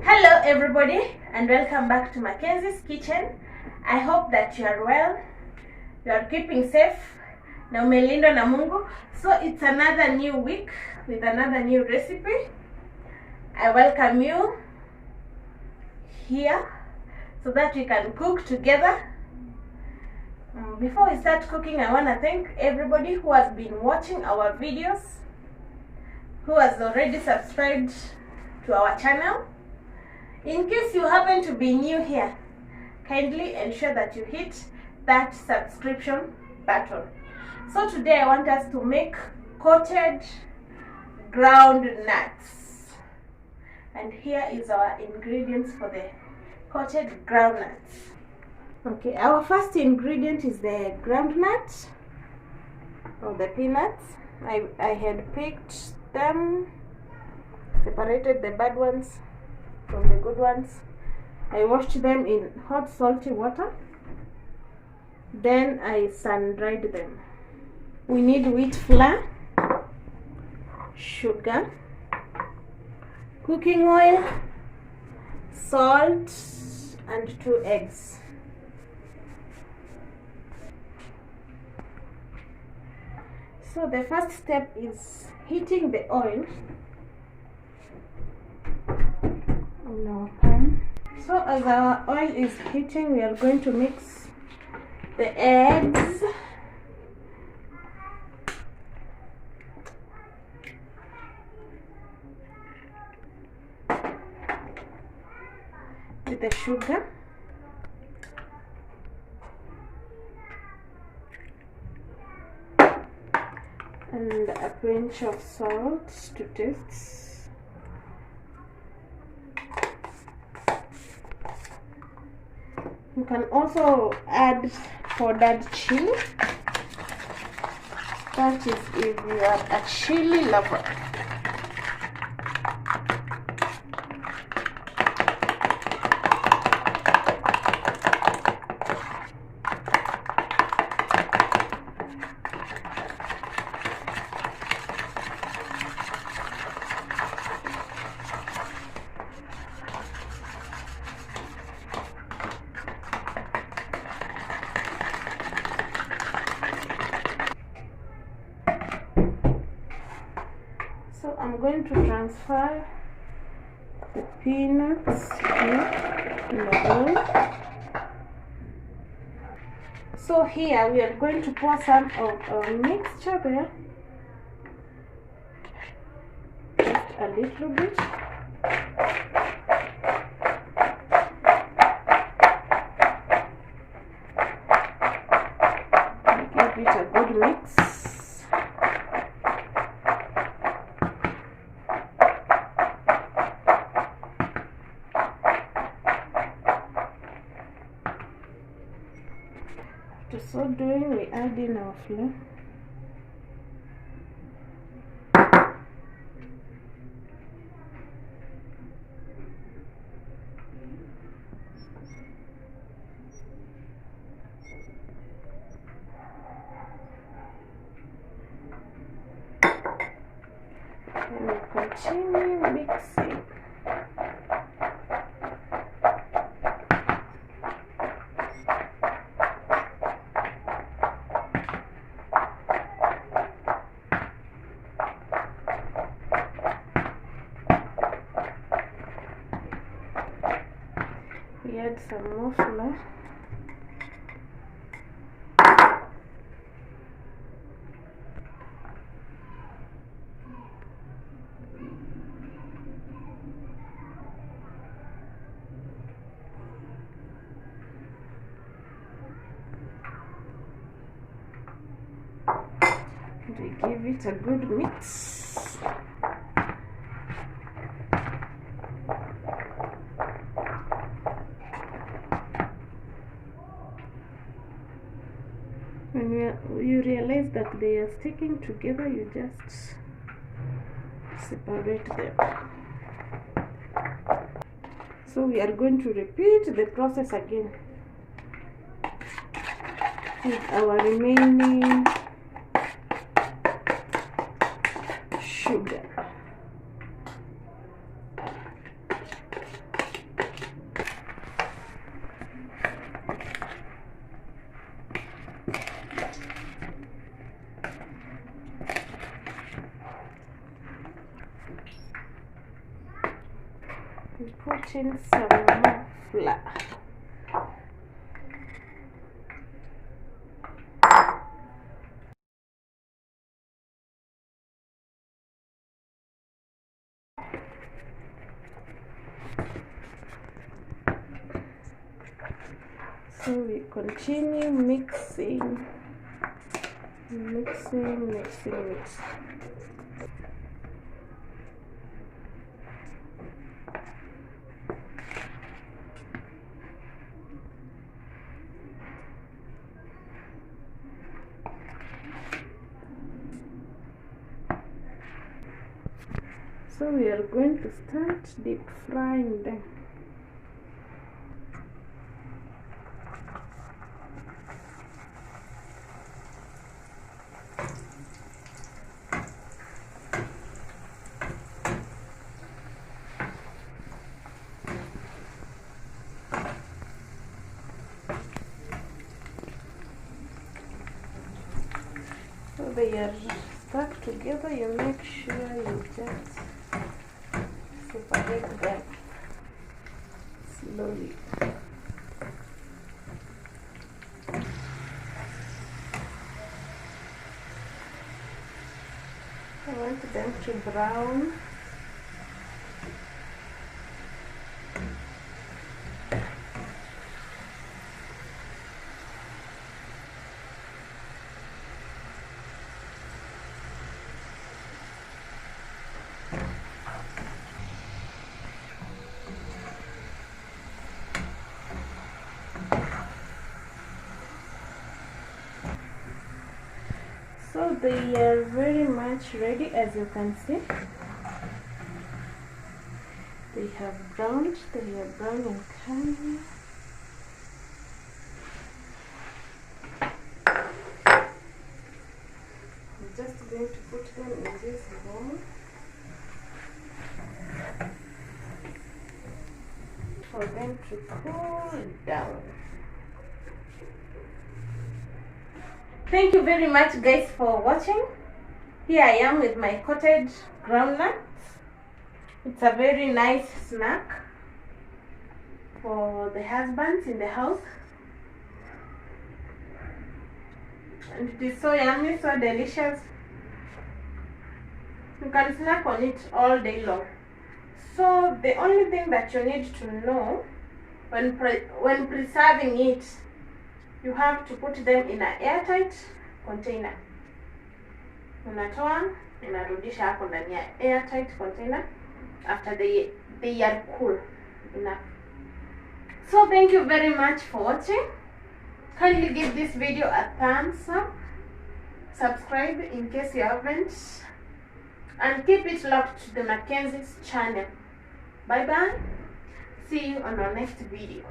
Hello everybody and welcome back to Mackenzie's Kitchen. I hope that you are well, you are keeping safe na umelindwa na Mungu. So it's another new week with another new recipe. I welcome you here so that we can cook together. Before we start cooking, I want to thank everybody who has been watching our videos, who has already subscribed to our channel. In case you happen to be new here, kindly ensure that you hit that subscription button. So today I want us to make coated ground nuts. And here is our ingredients for the coated ground nuts. Okay, our first ingredient is the ground nut or the peanuts. I had picked them, separated the bad ones from the good ones. I washed them in hot salty water, then I sun-dried them. We need wheat flour, sugar, cooking oil, salt, and 2 eggs. So the first step is heating the oil in our pan. So as our oil is heating, we are going to mix the eggs with the sugar and a pinch of salt to taste. You can also add powdered chili. That is if you are a chili lover. So I'm going to transfer the peanuts here in the bowl. So here we are going to pour some of our mixture there, just a little bit. Give it a good mix. So doing, we add in our flour. And we continue mixing. We add some more flour. And we give it a good mix. When you realize that they are sticking together, you just separate them. So we are going to repeat the process again with our remaining sugar. We put in some more flour. So we continue mixing. So we are going to start deep frying them. So they are stuck together. You make sure you just separate them slowly. I want them to brown. So they are very much ready, as you can see. They have browned, they are brown in color. I'm just going to put them in this bowl for them to cool down. Thank you very much guys for watching. Here I am with my coated groundnuts. It's a very nice snack for the husbands in the house. And it is so yummy, so delicious. You can snack on it all day long. So the only thing that you need to know when preserving it, you have to put them in an airtight container. Unatoa, unarudisha hapo ndani ya airtight container after they are cool enough. So thank you very much for watching. Kindly give this video a thumbs up, subscribe in case you haven't, and keep it locked to the Mackenzie's channel. Bye bye. See you on our next video.